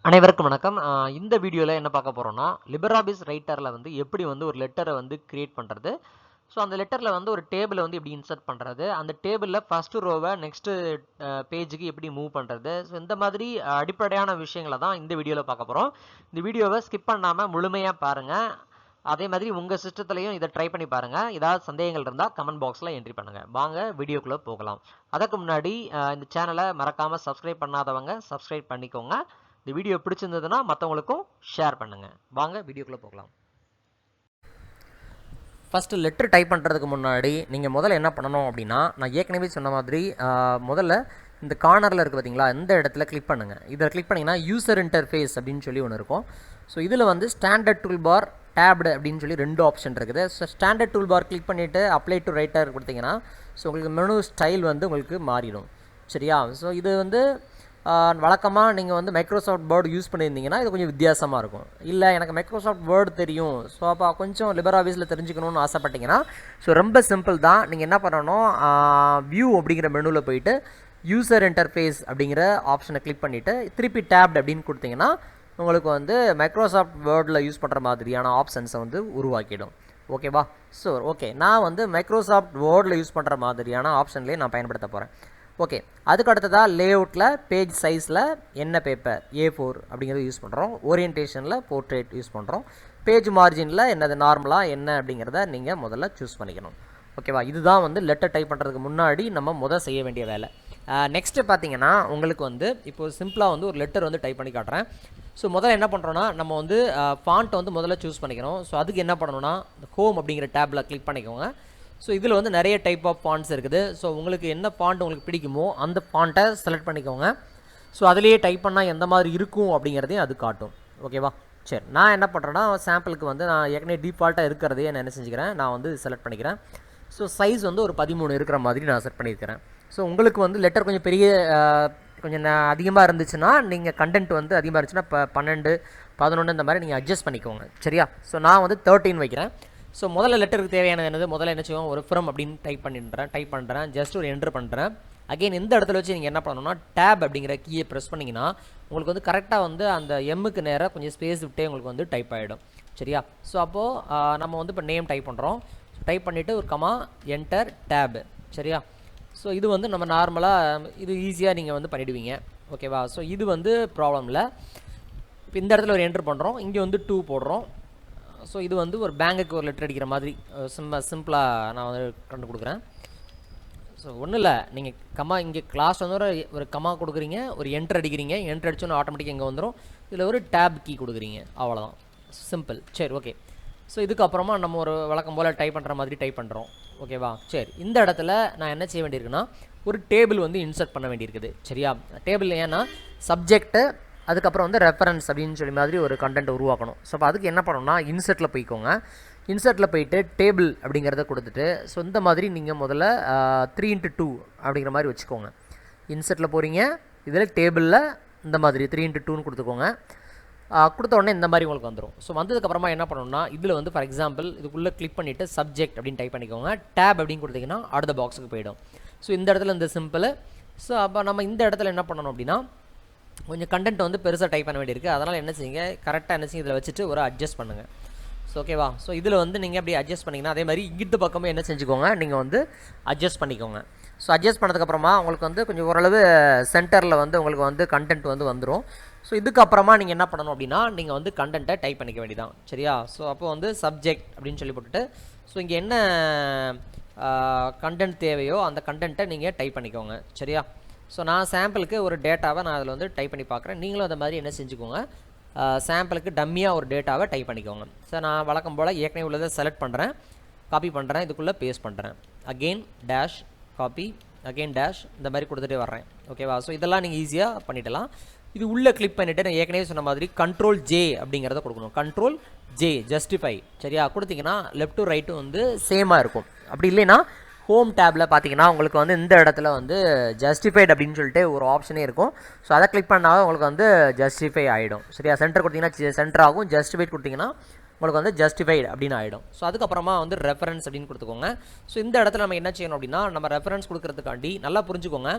அனைவருக்கும் வணக்கம். இந்த வீடியோவில் என்ன பார்க்க போகிறோம்னா, LibreOffice ரைட்டரில் வந்து எப்படி வந்து ஒரு லெட்டரை வந்து கிரியேட் பண்ணுறது. ஸோ அந்த லெட்டரில் வந்து ஒரு டேபிளை வந்து எப்படி இன்சர்ட் பண்ணுறது, அந்த டேபிளில் ஃபஸ்ட்டு ரோவை நெக்ஸ்ட்டு பேஜுக்கு எப்படி மூவ் பண்ணுறது. ஸோ இந்த மாதிரி அடிப்படையான விஷயங்களை தான் இந்த வீடியோவில் பார்க்க போகிறோம். இந்த வீடியோவை ஸ்கிப் பண்ணாமல் முழுமையாக பாருங்கள். அதே மாதிரி உங்கள் சிஸ்டத்துலையும் இதை ட்ரை பண்ணி பாருங்கள். ஏதாவது சந்தேகங்கள் இருந்தால் கமெண்ட் பாக்ஸில் என்ட்ரி பண்ணுங்கள். வாங்க வீடியோக்குள்ளே போகலாம். அதுக்கு முன்னாடி இந்த சேனலை மறக்காமல் சப்ஸ்கிரைப் பண்ணாதவங்க சப்ஸ்கிரைப் பண்ணிக்கோங்க. இந்த வீடியோ பிடிச்சிருந்ததுன்னா மற்றவங்களுக்கும் ஷேர் பண்ணுங்கள். வாங்க வீடியோக்குள்ளே போகலாம். ஃபஸ்ட்டு லெட்டர் டைப் பண்ணுறதுக்கு முன்னாடி நீங்கள் முதல்ல என்ன பண்ணணும் அப்படின்னா, நான் ஏற்கனவே சொன்ன மாதிரி முதல்ல இந்த கார்னரில் இருக்குது பார்த்தீங்களா, இந்த இடத்துல கிளிக் பண்ணுங்கள். இதில் கிளிக் பண்ணிங்கன்னா யூசர் இன்டர்ஃபேஸ் அப்படின்னு சொல்லி ஒன்று இருக்கும். ஸோ இதில் வந்து ஸ்டாண்டர்ட் டூல் பார், டேப்டு அப்படின்னு சொல்லி 2 ஆப்ஷன் இருக்குது. So standard tool bar click பண்ணிவிட்டு அப்ளை டு ரைட்டர் கொடுத்தீங்கன்னா ஸோ உங்களுக்கு மெனு ஸ்டைல் வந்து உங்களுக்கு மாறிடும். சரியா? ஸோ இது வந்து வழக்கமாக நீங்கள் வந்து மைக்ரோசாஃப்ட் வேர்டு யூஸ் பண்ணியிருந்தீங்கன்னா இது கொஞ்சம் வித்தியாசமாக இருக்கும். இல்லை எனக்கு மைக்ரோசாஃப்ட் வேர்டு தெரியும், ஸோ அப்போ கொஞ்சம் LibreOfficeல தெரிஞ்சுக்கணும்னு ஆசைப்பட்டீங்கன்னா ஸோ ரொம்ப சிம்பிள் தான். நீங்கள் என்ன பண்ணணும், வியூ அப்படிங்கிற மெனுவில் போயிட்டு யூசர் இன்டர்ஃபேஸ் அப்படிங்கிற ஆப்ஷனை கிளிக் பண்ணிவிட்டு திருப்பி டேப்டு அப்படின்னு கொடுத்தீங்கன்னா உங்களுக்கு வந்து மைக்ரோசாஃப்ட் வேர்டில் யூஸ் பண்ணுற மாதிரியான ஆப்ஷன்ஸை வந்து உருவாக்கிடும். ஓகேவா? ஸோ ஓகே, நான் வந்து மைக்ரோசாஃப்ட் வேர்டில் யூஸ் பண்ணுற மாதிரியான ஆப்ஷன்லேயே நான் பயன்படுத்த போகிறேன். ஓகே, அதுக்கு அடுத்ததாக லேஅவுட்டில் பேஜ் சைஸில் என்ன பேப்பர் A4 அப்படிங்கிறது யூஸ் பண்ணுறோம். ஓரியன்டேஷனில் போர்ட்ரேட் யூஸ் பண்ணுறோம். பேஜ் மார்ஜினில் என்னது நார்மலாக என்ன அப்படிங்கிறத நீங்கள் முதல்ல சூஸ் பண்ணிக்கணும். ஓகேவா? இதுதான் வந்து லெட்டர் டைப் பண்ணுறதுக்கு முன்னாடி நம்ம செய்ய வேண்டிய வேலை. நெக்ஸ்ட்டு பார்த்தீங்கன்னா உங்களுக்கு வந்து இப்போ சிம்பிளாக வந்து ஒரு லெட்டர் வந்து டைப் பண்ணி காட்டுறேன். ஸோ முதல்ல என்ன பண்ணுறோன்னா, நம்ம வந்து ஃபாண்ட்டை வந்து முதல்ல சூஸ் பண்ணிக்கணும். ஸோ அதுக்கு என்ன பண்ணணும்னா, ஹோம் அப்படிங்கிற டேப்பில் கிளிக் பண்ணிக்கோங்க. ஸோ இதில் வந்து நிறைய டைப் ஆஃப் ஃபாண்ட்ஸ் இருக்குது. ஸோ உங்களுக்கு என்ன ஃபாண்ட் உங்களுக்கு பிடிக்குமோ அந்த ஃபாண்ட்டை செலக்ட் பண்ணிக்கோங்க. ஸோ அதிலேயே டைப் பண்ணால் எந்த மாதிரி இருக்கும் அப்படிங்கிறதையும் அது காட்டும். ஓகேவா? சரி, நான் என்ன பண்ணுறேன்னா சாம்பிளுக்கு வந்து நான் ஏற்கனவே டிஃபால்ட்டாக இருக்கிறதையே நான் என்ன செஞ்சுக்கிறேன், நான் வந்து செலக்ட் பண்ணிக்கிறேன். ஸோ சைஸ் வந்து ஒரு 13 இருக்கிற மாதிரி நான் செட் பண்ணியிருக்கிறேன். ஸோ உங்களுக்கு வந்து லெட்டர் கொஞ்சம் பெரிய கொஞ்சம் அதிகமாக இருந்துச்சுன்னா நீங்கள் கண்டென்ட் வந்து அதிகமாக இருந்துச்சுன்னா இப்போ 12, 11 இந்த மாதிரி நீங்கள் அட்ஜஸ்ட் பண்ணிக்கோங்க. சரியா? ஸோ நான் வந்து 13 வைக்கிறேன். ஸோ முதல்ல லெட்டருக்கு தேவையானது என்னது, முதல்ல என்ன செய்வோம், ஒரு ஃப்ரம் அப்படின்னு டைப் பண்ணுறேன். ஜஸ்ட் ஒரு என்ட்ரு பண்ணுறேன். அகெயின் இந்த இடத்துல வச்சு நீங்கள் என்ன பண்ணணும்னா டேப் அப்படிங்கிற கீயை ப்ரெஸ் பண்ணிங்கன்னா உங்களுக்கு வந்து கரெக்டாக வந்து அந்த எம்முக்கு நேராக கொஞ்சம் ஸ்பேஸ் விட்டே உங்களுக்கு வந்து டைப் ஆகிடும். சரியா? ஸோ அப்போது நம்ம வந்து இப்போ நேம் டைப் பண்ணுறோம். டைப் பண்ணிவிட்டு ஒரு கமா என்டர் டேப். சரியா? ஸோ இது வந்து நம்ம நார்மலாக இது ஈஸியாக நீங்கள் வந்து பண்ணிவிடுவீங்க. ஓகேவா? ஸோ இது வந்து ப்ராப்ளம் இல்லை. இப்போ இந்த இடத்துல ஒரு என்ட்ரு பண்ணுறோம், இங்கே வந்து 2 போடுறோம். ஸோ இது வந்து ஒரு பேங்குக்கு ஒரு லெட்டர் அடிக்கிற மாதிரி சிம்பிளாக நான் வந்து கண்டு கொடுக்குறேன். ஸோ ஒன்றும் இல்லை, நீங்கள் கமா இங்கே கிளாஸ் வந்து ஒரு கமா கொடுக்குறீங்க, ஒரு என்ட்ரு அடிக்கிறீங்க, என்ட்ரு அடிச்சோன்னு ஆட்டோமேட்டிக்காக இங்கே வந்துடும். இதில் ஒரு டேப் கீ கொடுக்குறீங்க, அவ்வளோதான், சிம்பிள். சரி, ஓகே. ஸோ இதுக்கப்புறமா நம்ம ஒரு வழக்கம் போல் டைப் பண்ணுற மாதிரி டைப் பண்ணுறோம். ஓகேவா? சரி, இந்த இடத்துல நான் என்ன செய்ய வேண்டியிருக்குன்னா ஒரு டேபிள் வந்து இன்சர்ட் பண்ண வேண்டியிருக்குது. சரியா? டேபிள் ஏன்னா சப்ஜெக்ட்டு அதுக்கப்புறம் வந்து ரெஃபரன்ஸ் அப்படின்னு சொல்லி மாதிரி ஒரு கண்டென்ட் உருவாக்கணும். ஸோ அப்போ அதுக்கு என்ன பண்ணணும்னா இன்சர்ட்டில் போய்க்கோங்க. இன்சர்ட்டில் போயிட்டு டேபிள் அப்படிங்கிறத கொடுத்துட்டு ஸோ இந்த மாதிரி நீங்கள் முதல்ல 3x2 அப்படிங்கிற மாதிரி வச்சுக்கோங்க. இன்சர்ட்டில் போகிறீங்க, இதில் டேபிளில் இந்த மாதிரி 3x2ன்னு கொடுத்துக்கோங்க. கொடுத்த உடனே இந்த மாதிரி உங்களுக்கு வந்துடும். ஸோ வந்ததுக்கப்புறமா என்ன பண்ணணும்னா இதில் வந்து ஃபார் எக்ஸாம்பிள் இதுக்குள்ளே கிளிக் பண்ணிவிட்டு சப்ஜெக்ட் அப்படின்னு டைப் பண்ணிக்கோங்க. டேப் அப்படின்னு கொடுத்தீங்கன்னா அடுத்த பாக்ஸுக்கு போயிடும். ஸோ இந்த இடத்துல இந்த சிம்பிள். ஸோ அப்போ நம்ம இந்த இடத்துல என்ன பண்ணணும் அப்படின்னா கொஞ்சம் கண்டென்ட் வந்து பெருசாக டைப் பண்ண வேண்டியிருக்கு. அதனால் என்ன செய்யுங்க, கரெக்டாக என்ன செய்யுங்க, இதில் வச்சுட்டு ஒரு அட்ஜஸ்ட் பண்ணுங்கள். ஸோ ஓகேவா? ஸோ இதில் வந்து நீங்கள் அப்படி அட்ஜஸ்ட் பண்ணிங்கன்னா அதே மாதிரி இங்கிட்டு பக்கமும் என்ன செஞ்சுக்கோங்க, நீங்கள் வந்து அட்ஜஸ்ட் பண்ணிக்கோங்க. ஸோ அட்ஜஸ்ட் பண்ணதுக்கப்புறமா உங்களுக்கு வந்து கொஞ்சம் ஓரளவு சென்டரில் வந்து உங்களுக்கு வந்து கண்டென்ட் வந்து வந்துடும். ஸோ இதுக்கப்புறமா நீங்கள் என்ன பண்ணணும் அப்படின்னா நீங்கள் வந்து கண்டென்ட்டை டைப் பண்ணிக்க வேண்டியதான். சரியா? ஸோ அப்போ வந்து சப்ஜெக்ட் அப்படின்னு சொல்லி போட்டுட்டு ஸோ இங்கே என்ன கண்டென்ட் தேவையோ அந்த கண்டென்ட்டை நீங்கள் டைப் பண்ணிக்கோங்க. சரியா? ஸோ நான் சாம்பிளுக்கு ஒரு டேட்டாவை நான் அதில் வந்து டைப் பண்ணி பார்க்குறேன். நீங்களும் அந்த மாதிரி என்ன செஞ்சுக்கோங்க, சாம்பிளுக்கு டம்மியாக ஒரு டேட்டாவை டைப் பண்ணிக்கோங்க. ஸோ நான் வழக்கம் போல் ஏற்கனவே உள்ளதை செலக்ட் பண்ணுறேன், காப்பி பண்ணுறேன், இதுக்குள்ளே பேஸ்ட் பண்ணுறேன். Again dash copy, again dash, இந்த மாதிரி கொடுத்துட்டே வர்றேன். ஓகேவா? ஸோ இதெல்லாம் நீங்கள் ஈஸியாக பண்ணிடலாம். இது உள்ளே கிளிக் பண்ணிவிட்டு நான் ஏற்கனவே சொன்ன மாதிரி Ctrl+J அப்படிங்கிறத கொடுக்கணும். Ctrl+J justify. சரியா? கொடுத்தீங்கன்னா லெஃப்ட் டு ரைட்டும் வந்து சேமாக இருக்கும். அப்படி இல்லைன்னா ஹோம் டேப்பில் பார்த்தீங்கன்னா உங்களுக்கு வந்து இந்த இடத்துல வந்து ஜஸ்டிஃபைட் அப்படின்னு சொல்லிட்டு ஒரு ஆப்ஷனே இருக்கும். ஸோ அதை கிளிக் பண்ணால் உங்களுக்கு வந்து ஜஸ்டிஃபை ஆகிடும். சரியா? சென்டர் கொடுத்தீங்கன்னா சென்டர் ஆகும், ஜஸ்டிஃபைட் கொடுத்தீங்கன்னா உங்களுக்கு வந்து ஜஸ்டிஃபைடு அப்படின்னு ஆகிடும். ஸோ அதுக்கப்புறமா வந்து ரெஃபரன்ஸ் அப்படின்னு கொடுத்துக்கோங்க. ஸோ இந்த இடத்துல நம்ம என்ன செய்யணும் அப்படின்னா நம்ம ரெஃபரன்ஸ் கொடுக்கறதுக்காண்டி நல்லா புரிஞ்சுக்கோங்க,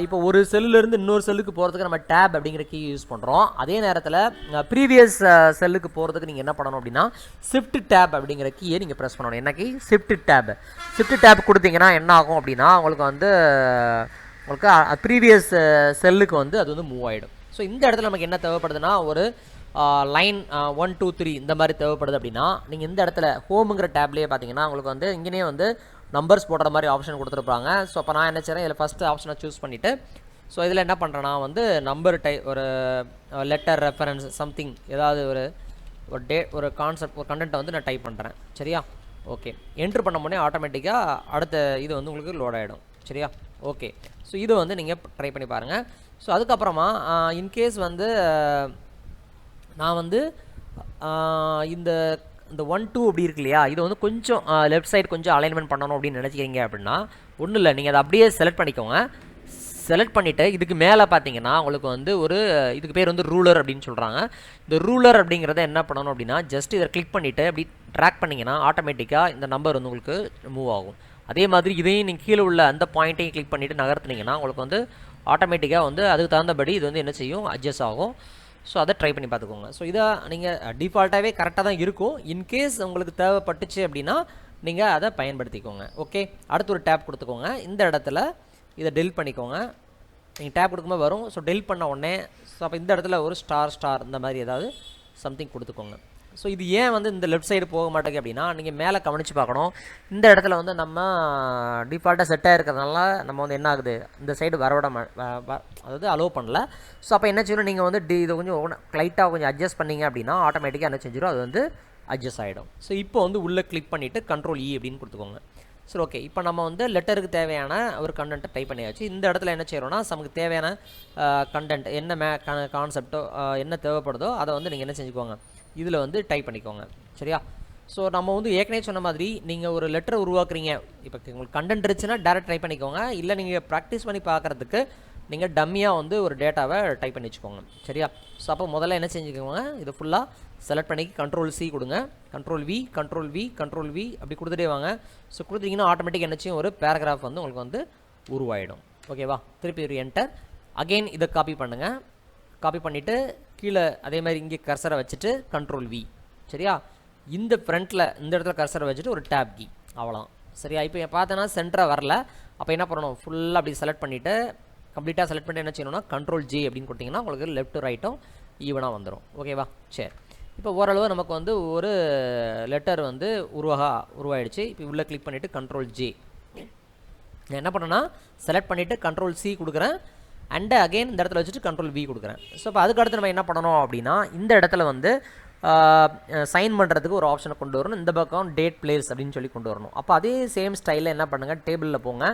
இப்போ ஒரு செல்லுலேருந்து இன்னொரு செல்லுக்கு போகிறதுக்கு நம்ம டேப் அப்படிங்கிற கீ யூஸ் பண்ணுறோம். அதே நேரத்தில் ப்ரீவியஸ் செல்லுக்கு போகிறதுக்கு நீங்கள் என்ன பண்ணணும் அப்படின்னா ஷிஃப்ட் டேப் அப்படிங்கிற கீயை நீங்கள் ப்ரெஸ் பண்ணணும். என்ன கீ? ஷிஃப்ட் டேப் கொடுத்தீங்கன்னா என்ன ஆகும் அப்படின்னா உங்களுக்கு ப்ரீவியஸ் செல்லுக்கு அது மூவ் ஆகிடும். ஸோ இந்த இடத்துல நமக்கு என்ன தேவைப்படுதுன்னா ஒரு லைன் 1 2 3 இந்த மாதிரி தேவைப்படுது அப்படின்னா நீங்கள் இந்த இடத்துல ஹோமுங்கிற டேப்லேயே பார்த்தீங்கன்னா உங்களுக்கு இங்கேயே நம்பர்ஸ் போடுற மாதிரி ஆப்ஷன் கொடுத்துருப்பாங்க. ஸோ அப்போ நான் என்ன செய்கிறேன், இதில் ஃபஸ்ட்டு ஆப்ஷனை சூஸ் பண்ணிவிட்டு ஸோ இதில் என்ன பண்ணுறேன்னா நம்பர் ஒரு லெட்டர் ரெஃபரன்ஸ் சம்திங் ஏதாவது ஒரு கான்செப்ட் ஒரு கண்டென்ட்டை நான் டைப் பண்ணுறேன். சரியா? ஓகே. என்ட்ரு பண்ண முன்னே ஆட்டோமேட்டிக்காக அடுத்த இது உங்களுக்கு லோட் ஆகிடும். சரியா? ஓகே. ஸோ இது நீங்கள் ட்ரை பண்ணி பாருங்கள். ஸோ அதுக்கப்புறமா இன்கேஸ் நான் இந்த 1 2 அப்படி இருக்கு இல்லையா, இது கொஞ்சம் லெஃப்ட் சைடு கொஞ்சம் அலைன்மெண்ட் பண்ணணும் அப்படின்னு நினச்சிக்கிறீங்க அப்படின்னா ஒன்றும் இல்லை, நீங்கள் அதை அப்படியே செலக்ட் பண்ணிக்கோங்க. செலக்ட் பண்ணிவிட்டு இதுக்கு மேலே பார்த்தீங்கன்னா உங்களுக்கு இதுக்கு பேர் ரூலர் அப்படின்னு சொல்கிறாங்க. இந்த ரூலர் அப்படிங்கிறத என்ன பண்ணணும் அப்படின்னா ஜஸ்ட் இதை கிளிக் பண்ணிவிட்டு அப்படி ட்ராக் பண்ணிங்கன்னா ஆட்டோமேட்டிக்காக இந்த நம்பர் உங்களுக்கு மூவ் ஆகும். அதே மாதிரி இதையும் நீங்கள் கீழே உள்ள அந்த பாயிண்ட்டையும் கிளிக் பண்ணிவிட்டு நகர்த்துனீங்கன்னா உங்களுக்கு ஆட்டோமேட்டிக்காக அதுக்கு தகுந்தபடி இது என்ன செய்யும், அட்ஜஸ்ட் ஆகும். ஸோ அதை ட்ரை பண்ணி பார்த்துக்கோங்க. ஸோ இதை நீங்கள் டிஃபால்ட்டாகவே கரெக்டாக தான் இருக்கும். இன்கேஸ் உங்களுக்கு தேவைப்பட்டுச்சு அப்படின்னா நீங்கள் அதை பயன்படுத்திக்கோங்க. ஓகே. அடுத்து ஒரு டேப் கொடுத்துக்கோங்க. இந்த இடத்துல இதை டெலிட் பண்ணிக்கோங்க. நீங்கள் டேப் கொடுக்கும்போது வரும். ஸோ டெலிட் பண்ண உடனே ஸோ அப்போ இந்த இடத்துல ஒரு ஸ்டார் இந்த மாதிரி ஏதாவது சம்திங் கொடுத்துக்கோங்க. ஸோ இது ஏன் இந்த லெஃப்ட் சைடு போக மாட்டேங்குது அப்படின்னா நீங்கள் மேலே கவனித்து பார்க்கணும். இந்த இடத்துல நம்ம டிஃபால்ட்டாக செட் ஆகிருக்கிறதுனால நம்ம என்ன ஆகுது, இந்த சைடு வரவிட அதாவது அலோவ் பண்ணல. ஸோ அப்போ என்ன செய்யணும், நீங்கள் இதை கொஞ்சம் லைட்டாக கொஞ்சம் அட்ஜஸ்ட் பண்ணிங்க அப்படின்னா ஆட்டோமேட்டிக்காக என்ன செஞ்சிடும், அது அட்ஜஸ்ட் ஆகிடும். ஸோ இப்போ உள்ளே கிளிக் பண்ணிவிட்டு கண்ட்ரோல் இ அப்படின்னு கொடுத்துக்கோங்க. சரி, ஓகே. இப்போ நம்ம லெட்டருக்கு தேவையான ஒரு கண்டென்ட்டை டைப் பண்ணியாச்சு. இந்த இடத்துல என்ன செய்கிறோன்னா நமக்கு தேவையான கண்டென்ட் என்ன கான்செப்டோ என்ன தேவைப்படுதோ அதை நீங்கள் என்ன செஞ்சுக்கோங்க, இதில் டைப் பண்ணிக்கோங்க. சரியா? ஸோ நம்ம ஏற்கனவே சொன்ன மாதிரி நீங்கள் ஒரு லெட்டரை உருவாக்குறீங்க. இப்போ உங்களுக்கு கண்டென்ட் இருந்துச்சுன்னா டேரெக்ட் டைப் பண்ணிக்கோங்க. இல்லை நீங்கள் ப்ராக்டிஸ் பண்ணி பார்க்குறதுக்கு நீங்கள் டம்மியாக ஒரு டேட்டாவை டைப் பண்ணி வச்சுக்கோங்க. சரியா? ஸோ அப்போ முதல்ல என்ன செஞ்சுக்கோங்க, இதை ஃபுல்லாக செலக்ட் பண்ணி கண்ட்ரோல் சி கொடுங்க. கண்ட்ரோல் வி அப்படி கொடுத்துட்டே வாங்க. ஸோ கொடுத்தீங்கன்னா ஆட்டோமேட்டிக் என்னச்சும் ஒரு பேராகிராஃப் உங்களுக்கு உருவாயிடும். ஓகேவா? திருப்பி ஒரு என்டர். அகெயின் இதை காப்பி பண்ணுங்கள். காப்பி பண்ணிவிட்டு கீழே அதே மாதிரி இங்கே கர்சரை வச்சுட்டு கண்ட்ரோல் வி. சரியா? இந்த ஃப்ரண்ட்டில் இந்த இடத்துல கர்சரை வச்சுட்டு ஒரு டேப் கீ, அவ்வளோதான். சரியா? இப்போ பார்த்தோன்னா சென்டராக வரல. அப்போ என்ன பண்ணணும், ஃபுல்லாக அப்படி செலக்ட் பண்ணிவிட்டு கம்ப்ளீட்டாக செலக்ட் பண்ணிட்டு என்ன செய்யணும்னா கண்ட்ரோல் ஜே அப்படின்னு கொடுத்தீங்கன்னா உங்களுக்கு லெஃப்ட் ரைட்டும் ஈவனாக வந்துடும். ஓகேவா? சரி. இப்போ ஓரளவு நமக்கு ஒரு லெட்டர் உருவாயிடுச்சு. இப்போ உள்ளே கிளிக் பண்ணிவிட்டு கண்ட்ரோல் ஜே நான் என்ன பண்ணேன்னா செலக்ட் பண்ணிவிட்டு கண்ட்ரோல் சி கொடுக்குறேன். அண்ட் அகெயின் இந்த இடத்துல வச்சுட்டு கண்ட்ரோல் வி கொடுக்குறேன். ஸோ இப்போ அதுக்கு அடுத்து நம்ம என்ன பண்ணணும் அப்படின்னா இந்த இடத்துல சைன் பண்ணுறதுக்கு ஒரு ஆப்ஷனை கொண்டு வரணும். இந்த பக்கம் டேட் பிளேஸ் அப்படின்னு சொல்லி கொண்டு வரணும். அப்போ அதே சேம் ஸ்டைலில் என்ன பண்ணுங்கள், டேபிளில் போங்க.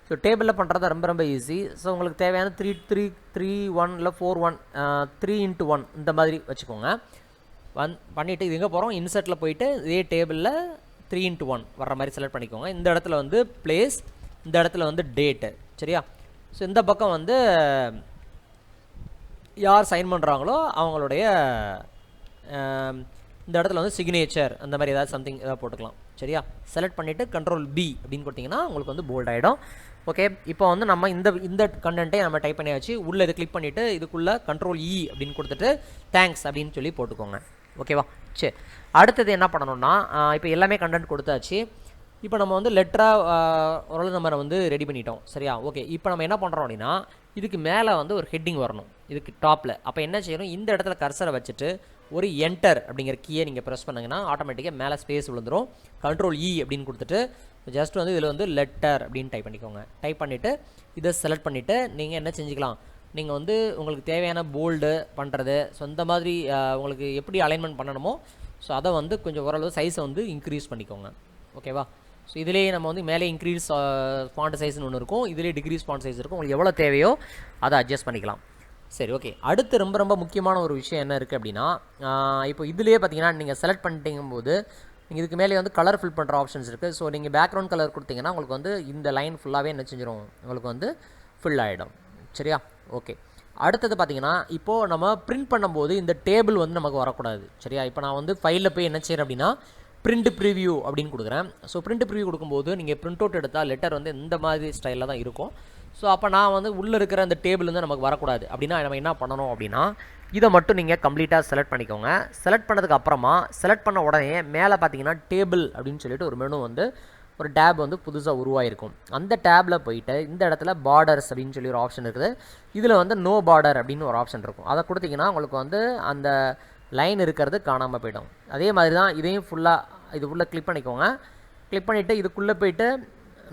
ஸோ டேபிளில் பண்ணுறது ரொம்ப ஈஸி. ஸோ உங்களுக்கு தேவையான 3-3-3-1 இல்லை 4-1 3x1 இந்த மாதிரி வச்சுக்கோங்க. பண்ணிவிட்டு இது எங்கே போகிறோம், இன்சர்ட்டில் போயிட்டு இதே டேபிளில் 3x1 வர்ற மாதிரி செலக்ட் பண்ணிக்கோங்க. இந்த இடத்துல பிளேஸ், இந்த இடத்துல டேட்டு. சரியா? ஸோ இந்த பக்கம் யார் சைன் பண்ணுறாங்களோ அவங்களுடைய இந்த இடத்துல சிக்னேச்சர் அந்த மாதிரி ஏதாவது சம்திங் ஏதாவது போட்டுக்கலாம். சரியா? செலக்ட் பண்ணிவிட்டு கண்ட்ரோல் பி அப்படின்னு கொடுத்தீங்கன்னா உங்களுக்கு போல்ட் ஆகிடும். ஓகே. இப்போ நம்ம இந்த கண்டென்ட்டை நம்ம டைப் பண்ணியாச்சு. உள்ளே இதை கிளிக் பண்ணிவிட்டு இதுக்குள்ளே கண்ட்ரோல் இ அப்படின்னு கொடுத்துட்டு தேங்க்ஸ் அப்படின்னு சொல்லி போட்டுக்கோங்க. ஓகேவா? சரி. அடுத்தது என்ன பண்ணணும்னா இப்போ எல்லாமே கண்டென்ட் கொடுத்தாச்சு. இப்போ நம்ம லெட்டராக ஓரளவு நம்ம ரெடி பண்ணிட்டோம். சரியா? ஓகே. இப்போ நம்ம என்ன பண்ணுறோம் அப்படின்னா இதுக்கு மேலே ஒரு ஹெட்டிங் வரணும் இதுக்கு டாப்பில். அப்போ என்ன செய்யணும், இந்த இடத்துல கர்சரை வச்சுட்டு ஒரு என்டர் அப்படிங்கிற கீயை நீங்கள் ப்ரெஸ் பண்ணிங்கன்னா ஆட்டோமேட்டிக்காக மேலே ஸ்பேஸ் விழுந்துடும். கண்ட்ரோல் இ அப்படின்னு கொடுத்துட்டு ஜஸ்ட் இதில் லெட்டர் அப்படின்னு டைப் பண்ணிக்கோங்க. டைப் பண்ணிவிட்டு இதை செலக்ட் பண்ணிவிட்டு நீங்கள் என்ன செஞ்சுக்கலாம், நீங்கள் உங்களுக்கு தேவையான போல்டு பண்ணுறது, ஸோ இந்த மாதிரி உங்களுக்கு எப்படி அலைன்மெண்ட் பண்ணணுமோ ஸோ அதை கொஞ்சம் ஓரளவு சைஸை இன்க்ரீஸ் பண்ணிக்கோங்க. ஓகேவா? ஸோ இதிலே நம்ம மேலே இன்க்ரீஸ் ஃபாண்ட் சைஸ்னு ஒன்று இருக்கும், இதிலே டிக்ரீஸ் ஃபாண்ட் சைஸ் இருக்கும். உங்களுக்கு எவ்வளோ தேவையோ அதை அட்ஜஸ்ட் பண்ணிக்கலாம். சரி, ஓகே. அடுத்து ரொம்ப முக்கியமான ஒரு விஷயம் என்ன இருக்குது அப்படின்னா இப்போ இதிலே பார்த்தீங்கன்னா நீங்கள் செலக்ட் பண்ணிட்டீங்கும்போது நீங்கள் இதுக்கு மேலே கலர் ஃபில் பண்ணுற ஆப்ஷன்ஸ் இருக்குது. ஸோ நீங்கள் பேக்ரவுண்ட் கலர் கொடுத்தீங்கன்னா உங்களுக்கு இந்த லைன் ஃபுல்லாகவே என்ன செஞ்சிடும், உங்களுக்கு ஃபில் ஆகிடும். சரியா? ஓகே. அடுத்தது பார்த்தீங்கன்னா இப்போது நம்ம பிரிண்ட் பண்ணும்போது இந்த டேபிள் நமக்கு வரக்கூடாது. சரியா? இப்போ நான் ஃபைலில் போய் என்ன செய்கிறேன் அப்படின்னா பிரிண்ட் ப்ரிவ்யூ அப்படின்னு கொடுக்குறேன். ஸோ பிரிண்ட் ப்ரிவ்யூ கொடுக்கும்போது நீங்கள் பிரிண்ட் அவுட் எடுத்தால் லெட்டர் இந்த மாதிரி ஸ்டைலில் தான் இருக்கும். ஸோ அப்போ நான் வந்து உள்ளே இருக்கிற அந்த டேபிள் வந்து நமக்கு வரக்கூடாது அப்படின்னா நம்ம என்ன பண்ணணும் அப்படின்னா இதை மட்டும் நீங்கள் கம்ப்ளீட்டாக செலக்ட் பண்ணிக்கோங்க. செலக்ட் பண்ணதுக்கு அப்புறமா செலக்ட் பண்ண உடனே மேலே பார்த்தீங்கன்னா டேபிள் அப்படின்னு சொல்லிட்டு ஒரு மெனு வந்து ஒரு டேப் வந்து புதுசாக உருவாயிருக்கும். அந்த டேப்பில் போயிட்டு இந்த இடத்துல பார்டர்ஸ் அப்படின்னு சொல்லி ஒரு ஆப்ஷன் இருக்குது. இதில் வந்து நோ பார்டர் அப்படின்னு ஒரு ஆப்ஷன் இருக்கும். அதை கொடுத்தீங்கன்னா உங்களுக்கு வந்து அந்த லைன் இருக்கிறது காணாமல் போயிடும். அதே மாதிரி தான் இதையும் ஃபுல்லாக இது உள்ளே கிளிக் பண்ணிக்கோங்க. கிளிக் பண்ணிவிட்டு இதுக்குள்ளே போயிட்டு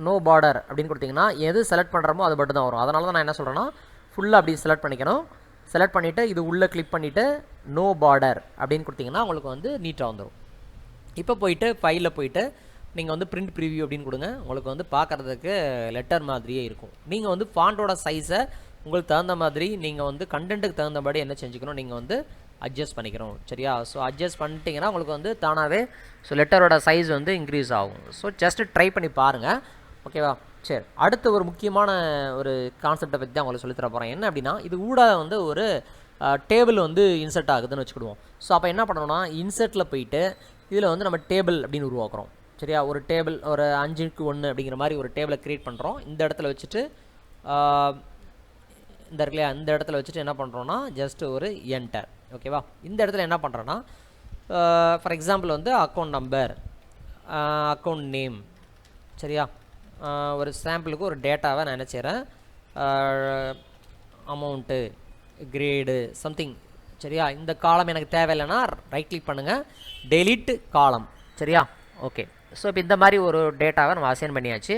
நோ பார்டர் அப்படின்னு கொடுத்தீங்கன்னா எது செலக்ட் பண்ணுறமோ அது மட்டும் தான் வரும். அதனால தான் நான் என்ன சொல்கிறேன்னா ஃபுல்லாக அப்படி செலக்ட் பண்ணிக்கணும். செலக்ட் பண்ணிவிட்டு இது உள்ளே கிளிக் பண்ணிவிட்டு நோ பார்டர் அப்படின்னு கொடுத்தீங்கன்னா உங்களுக்கு வந்து நீட்டாக வந்துடும். இப்போ போயிட்டு ஃபைலில் போயிட்டு நீங்கள் வந்து பிரிண்ட் ப்ரிவியூ அப்படின்னு கொடுங்க. உங்களுக்கு வந்து பார்க்குறதுக்கு லெட்டர் மாதிரியே இருக்கும். நீங்கள் வந்து ஃபாண்டோட சைஸை உங்களுக்கு தகுந்த மாதிரி நீங்கள் வந்து கண்டென்ட்டுக்கு தகுந்தபடி என்ன செஞ்சுக்கணும், நீங்கள் வந்து அட்ஜஸ்ட் பண்ணிக்கிறோம். சரியா? ஸோ அட்ஜஸ்ட் பண்ணிட்டீங்கன்னா உங்களுக்கு வந்து தானாகவே ஸோ லெட்டரோட சைஸ் வந்து இன்க்ரீஸ் ஆகும். ஸோ ஜஸ்ட்டு ட்ரை பண்ணி பாருங்கள். ஓகேவா? சரி, அடுத்த ஒரு முக்கியமான ஒரு கான்செப்டை பற்றி தான் உங்களுக்கு சொல்லித்தர போகிறேன். என்ன அப்படின்னா இது ஊடாக வந்து ஒரு டேபிள் வந்து இன்சர்ட் ஆகுதுன்னு வச்சுக்கிடுவோம். ஸோ அப்போ என்ன பண்ணணும்னா இன்சர்ட்டில் போயிட்டு இதில் வந்து நம்ம டேபிள் அப்படின்னு உருவாக்குறோம். சரியா? ஒரு டேபிள் ஒரு 5க்கு 1 அப்படிங்கிற மாதிரி ஒரு டேபிளை க்ரியேட் பண்ணுறோம். இந்த இடத்துல வச்சுட்டு இந்த இருக்குல்லையா, இந்த இடத்துல வச்சுட்டு என்ன பண்ணுறோன்னா ஜஸ்ட் ஒரு என்டர். ஓகேவா? இந்த இடத்துல என்ன பண்ணுறோன்னா ஃபார் எக்ஸாம்பிள் வந்து அக்கௌண்ட் நம்பர், அக்கௌண்ட் நேம், சரியா, ஒரு சாம்பிளுக்கு ஒரு டேட்டாவை நான் என்ன செய்கிறேன், அமௌண்ட்டு, கிரேடு, சம்திங். சரியா? இந்த காலம் எனக்கு தேவையில்லைன்னா ரைட் கிளிக் பண்ணுங்கள், டெலிட் காலம். சரியா? ஓகே. ஸோ இப்போ இந்த மாதிரி ஒரு டேட்டாவை நம்ம அசைன் பண்ணியாச்சு.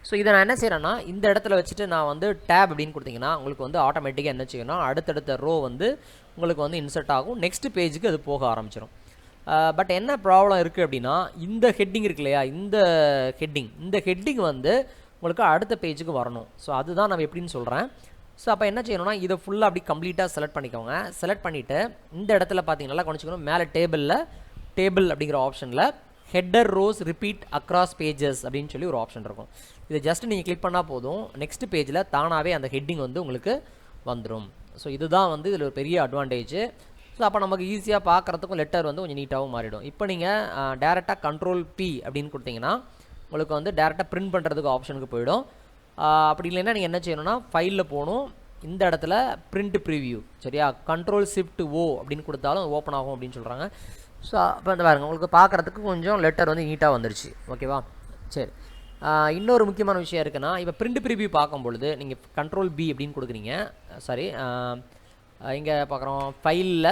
ஸோ இதை நான் என்ன செய்கிறேன்னா இந்த இடத்துல வச்சுட்டு நான் வந்து டேப் அப்படின்னு கொடுத்தீங்கன்னா உங்களுக்கு வந்து ஆட்டோமேட்டிக்காக என்ன செய்யணும், அடுத்தடுத்த ரோ வந்து உங்களுக்கு வந்து இன்சர்ட் ஆகும். நெக்ஸ்ட் பேஜுக்கு அது போக ஆரம்பிச்சிடும். பட் என்ன ப்ராப்ளம் இருக்குது அப்படின்னா இந்த ஹெட்டிங் இருக்கு இல்லையா, இந்த ஹெட்டிங் வந்து உங்களுக்கு அடுத்த பேஜுக்கு வரணும். ஸோ அதுதான் நம்ம எப்படின்னு சொல்கிறேன். ஸோ அப்போ என்ன செய்யணும்னா இதை ஃபுல்லாக அப்படி கம்ப்ளீட்டாக செலக்ட் பண்ணிக்கோங்க. செலக்ட் பண்ணிவிட்டு இந்த இடத்துல பார்த்தீங்கன்னா கொஞ்சம் மேலே டேபிள் அப்படிங்கிற ஆப்ஷனில் header rose repeat across pages அப்படின்னு சொல்லி ஒரு ஆப்ஷன் இருக்கும். இதை ஜஸ்ட் நீங்கள் கிளிக் பண்ணால் போதும், நெக்ஸ்ட் பேஜில் தானாகவே அந்த ஹெட்டிங் வந்து உங்களுக்கு வந்துடும். ஸோ இதுதான் வந்து இதில் ஒரு பெரிய அட்வான்டேஜ். ஸோ அப்போ நமக்கு ஈஸியாக பார்க்குறதுக்கும் லெட்டர் வந்து கொஞ்சம் நீட்டாகவும் மாறிடும். இப்போ நீங்கள் டேரெக்டாக கண்ட்ரோல் P அப்படின்னு கொடுத்தீங்கன்னா உங்களுக்கு வந்து டேரெக்டாக பிரிண்ட் பண்ணுறதுக்கு ஆப்ஷனுக்கு போயிடும். அப்படி இல்லைன்னா நீங்கள் என்ன செய்யணும்னா ஃபைலில் போகணும், இந்த இடத்துல பிரிண்ட் ப்ரிவியூ. சரியா? கண்ட்ரோல் ஷிஃப்ட் O அப்படின்னு கொடுத்தாலும் ஓப்பன் ஆகும் அப்படின்னு சொல்கிறாங்க. ஸோ அப்போ வந்து பாருங்கள் உங்களுக்கு பார்க்குறதுக்கு கொஞ்சம் லெட்டர் வந்து நீட்டாக வந்துருச்சு. ஓகேவா? சரி, இன்னொரு முக்கியமான விஷயம் இருக்குன்னா இப்போ பிரிண்ட் ப்ரிவியூ பார்க்கும்பொழுது நீங்கள் கண்ட்ரோல் B அப்படின்னு கொடுக்குறீங்க. சாரி, இங்கே பார்க்குறோம் ஃபைலில்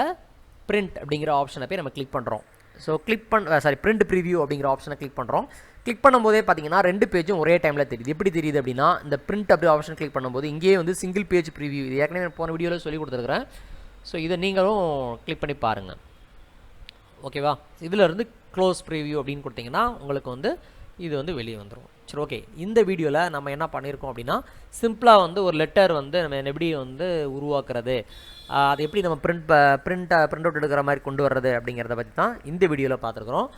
பிரிண்ட் அப்படிங்கிற ஆப்ஷனை போய் நம்ம கிளிக் பண்ணுறோம். ஸோ பிரிண்ட் ப்ரிவியூ அப்படிங்கிற ஆப்ஷனை கிளிக் பண்ணுறோம். கிளிக் பண்ணும்போதே பார்த்தீங்கன்னா 2 பேஜும் ஒரே டைமில் தெரியுது. எப்படி தெரியுது அப்படின்னா இந்த பிரிண்ட் அப்படி ஆப்ஷன் கிளிக் பண்ணும்போது இங்கேயே வந்து சிங்கிள் பேஜ் ப்ரிவியூ, இது ஏற்கனவே போன வீடியோவில் சொல்லி கொடுத்துருக்குறேன். ஸோ இதை நீங்களும் கிளிக் பண்ணி பாருங்கள். ஓகேவா? இதிலேருந்து க்ளோஸ் ப்ரிவியூ அப்படின்னு கொடுத்தீங்கன்னா உங்களுக்கு வந்து இது வந்து வெளியே வந்துடும். சரி, ஓகே. இந்த வீடியோவில் நம்ம என்ன பண்ணியிருக்கோம் அப்படின்னா சிம்பிளாக வந்து ஒரு லெட்டர் வந்து நம்ம எப்படி வந்து உருவாக்குறது, அது எப்படி நம்ம பிரிண்ட் அவுட் எடுக்கிற மாதிரி கொண்டு வர்றது அப்படிங்கிறத பற்றி தான் இந்த வீடியோவில் பார்த்துருக்குறோம்.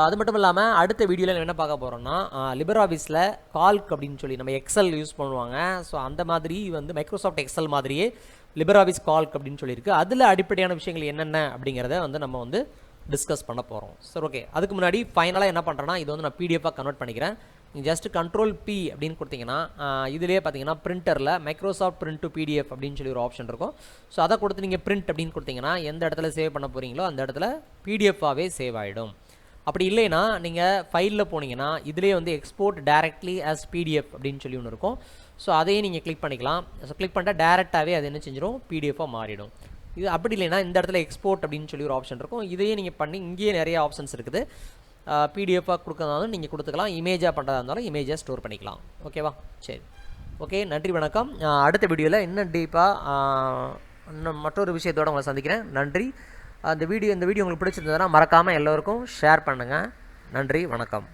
அது மட்டும் இல்லாமல் அடுத்த வீடியோவில் நம்ம என்ன பார்க்க போகிறோம்னா லிப்ரிஆஃபீஸில் கால்க் அப்படின்னு சொல்லி நம்ம எக்ஸல் யூஸ் பண்ணுவாங்க. ஸோ அந்த மாதிரி வந்து மைக்ரோசாஃப்ட் எக்ஸல் மாதிரியே லிப்ரிஆஃபீஸ் கால்க் அப்படின்னு சொல்லியிருக்கு. அதில் அடிப்படையான விஷயங்கள் என்னென்ன அப்படிங்கிறத வந்து நம்ம வந்து டிஸ்கஸ் பண்ண போகிறோம். சரி, ஓகே. அதுக்கு முன்னாடி ஃபைனலாக என்ன பண்ணுறேன்னா இது வந்து நான் PDF கன்வெர்ட் பண்ணிக்கிறேன். நீங்கள் ஜஸ்ட் கண்ட்ரோல் P அப்படின்னு கொடுத்தீங்கன்னா இதிலே பார்த்தீங்கன்னா பிரிண்டரில் மைக்ரோசாஃப்ட் பிரிண்ட் டு PDF அப்படின்னு சொல்லி ஒரு ஆப்ஷன் இருக்கும். ஸோ அதை கொடுத்து நீங்கள் பிரிண்ட் அப்படின்னு கொடுத்தீங்கன்னா எந்த இடத்துல சேவ் பண்ண போகிறீங்களோ அந்த இடத்துல PDF-ஆகவே சேவ் ஆகிடும். அப்படி இல்லைன்னா நீங்கள் ஃபைலில் போனீங்கன்னா இதிலே வந்து எக்ஸ்போர்ட் டைரக்ட்லி ஆஸ் PDF அப்படின்னு சொல்லி ஒன்று இருக்கும். ஸோ அதையும் நீங்கள் கிளிக் பண்ணிக்கலாம். ஸோ கிளிக் பண்ணிட்டால் டேரெக்டாகவே அது என்ன செஞ்சிடும், PDF-ஆக மாறிடும். இது அப்படி இல்லைன்னா இந்த இடத்துல எக்ஸ்போர்ட் அப்படின்னு சொல்லி ஒரு ஆப்ஷன் இருக்கும். இதையே நீங்கள் பண்ணி இங்கேயே நிறைய ஆப்ஷன்ஸ் இருக்குது. PDF-ஆக கொடுக்கறதாலும் நீங்கள் கொடுத்துக்கலாம், இமேஜாக பண்ணுறதா இருந்தாலும் இமேஜாக ஸ்டோர் பண்ணிக்கலாம். ஓகேவா? சரி, ஓகே. நன்றி, வணக்கம். அடுத்த வீடியோவில் இன்னும் டீப்பாக இன்னும் மற்றொரு விஷயத்தோடு உங்களை சந்திக்கிறேன். நன்றி. இந்த வீடியோ உங்களுக்கு பிடிச்சிருந்ததுன்னா மறக்காமல் எல்லோருக்கும் ஷேர் பண்ணுங்கள். நன்றி, வணக்கம்.